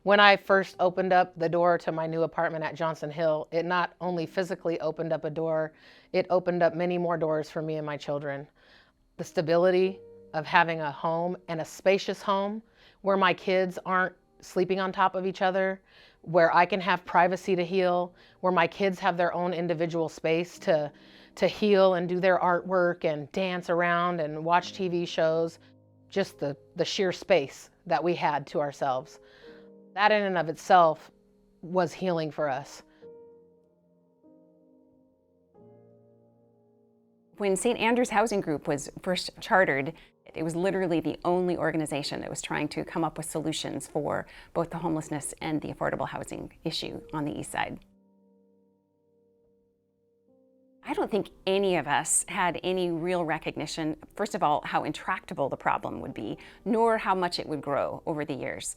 When I first opened up the door to my new apartment at Johnson Hill, it not only physically opened up a door, it opened up many more doors for me and my children. The stability of having a home, and a spacious home where my kids aren't sleeping on top of each other, where I can have privacy to heal, where my kids have their own individual space to heal and do their artwork and dance around and watch TV shows. Just the sheer space that we had to ourselves. That in and of itself was healing for us. When St. Andrew's Housing Group was first chartered, it was literally the only organization that was trying to come up with solutions for both the homelessness and the affordable housing issue on the East Side. I don't think any of us had any real recognition, first of all, how intractable the problem would be, nor how much it would grow over the years.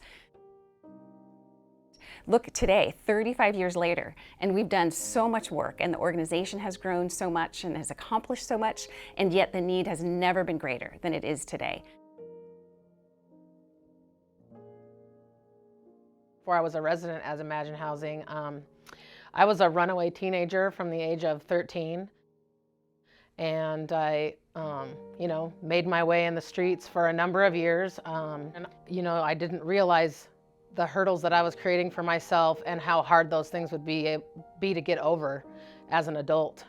Look today, 35 years later, and we've done so much work, and the organization has grown so much and has accomplished so much, and yet the need has never been greater than it is today. Before I was a resident as Imagine Housing, I was a runaway teenager from the age of 13. And I, made my way in the streets for a number of years. I didn't realize the hurdles that I was creating for myself and how hard those things would be to get over as an adult.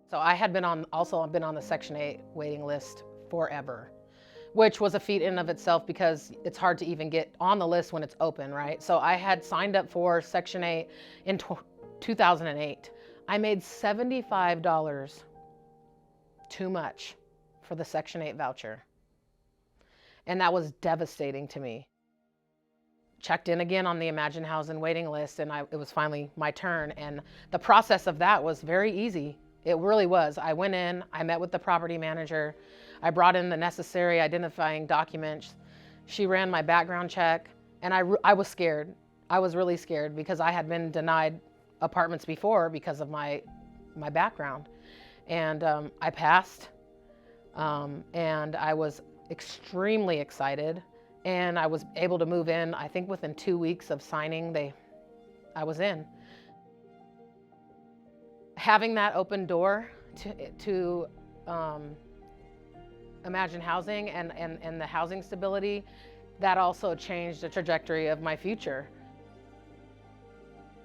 So I had been on the Section 8 waiting list forever, which was a feat in of itself because it's hard to even get on the list when it's open, right? So I had signed up for Section 8 in 2008. I made $75 too much for the Section 8 voucher. And that was devastating to me. Checked in again on the Imagine Housing waiting list, and it was finally my turn. And the process of that was very easy. It really was. I went in, I met with the property manager, I brought in the necessary identifying documents. She ran my background check, and I was scared. I was really scared because I had been denied apartments before because of my background. And I passed, and I was extremely excited. And I was able to move in, I think within 2 weeks of signing, I was in. Having that open door to Imagine Housing and the housing stability, that also changed the trajectory of my future.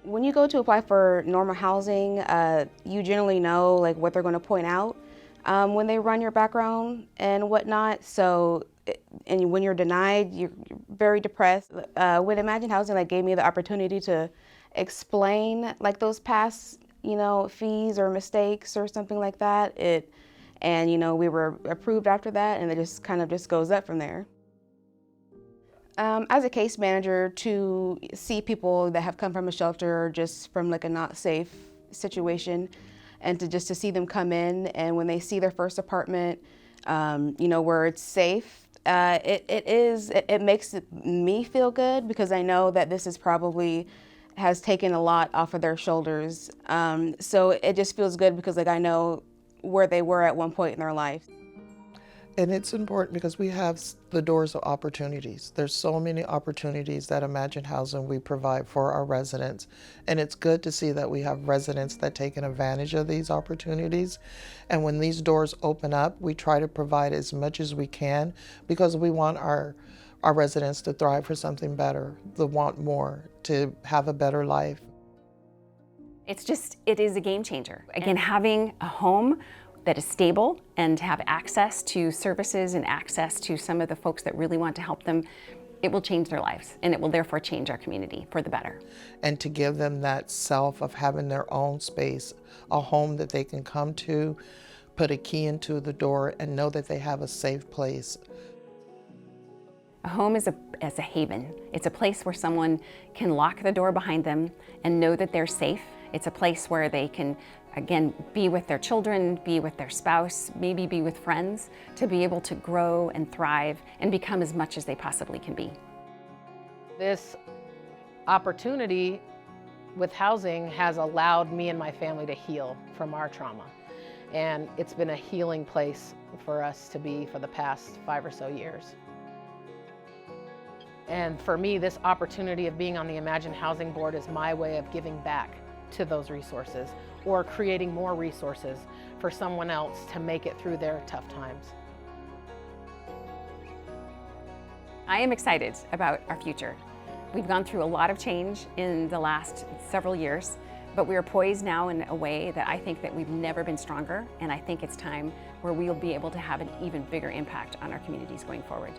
When you go to apply for normal housing, you generally know what they're going to point out when they run your background and whatnot. And when you're denied, you're very depressed. When Imagine Housing gave me the opportunity to explain those past fees or mistakes or something like that, we were approved after that, and it just kind of goes up from there. As a case manager, to see people that have come from a shelter just from a not safe situation, and to see them come in, and when they see their first apartment, where it's safe, it makes me feel good because I know that this is probably has taken a lot off of their shoulders. So it just feels good because I know where they were at one point in their life. And it's important because we have the doors of opportunities. There's so many opportunities that Imagine Housing we provide for our residents. And it's good to see that we have residents that take advantage of these opportunities. And when these doors open up, we try to provide as much as we can because we want our residents to thrive for something better, to want more, to have a better life. It is a game changer. Again, having a home that is stable and have access to services and access to some of the folks that really want to help them, it will change their lives, and it will therefore change our community for the better. And to give them that self of having their own space, a home that they can come to, put a key into the door, and know that they have a safe place. A home is a haven. It's a place where someone can lock the door behind them and know that they're safe. It's a place where they can, again, be with their children, be with their spouse, maybe be with friends, to be able to grow and thrive and become as much as they possibly can be. This opportunity with housing has allowed me and my family to heal from our trauma. And it's been a healing place for us to be for the past 5 or so years. And for me, this opportunity of being on the Imagine Housing Board is my way of giving back to those resources or creating more resources for someone else to make it through their tough times. I am excited about our future. We've gone through a lot of change in the last several years, but we are poised now in a way that I think that we've never been stronger, and I think it's time where we'll be able to have an even bigger impact on our communities going forward.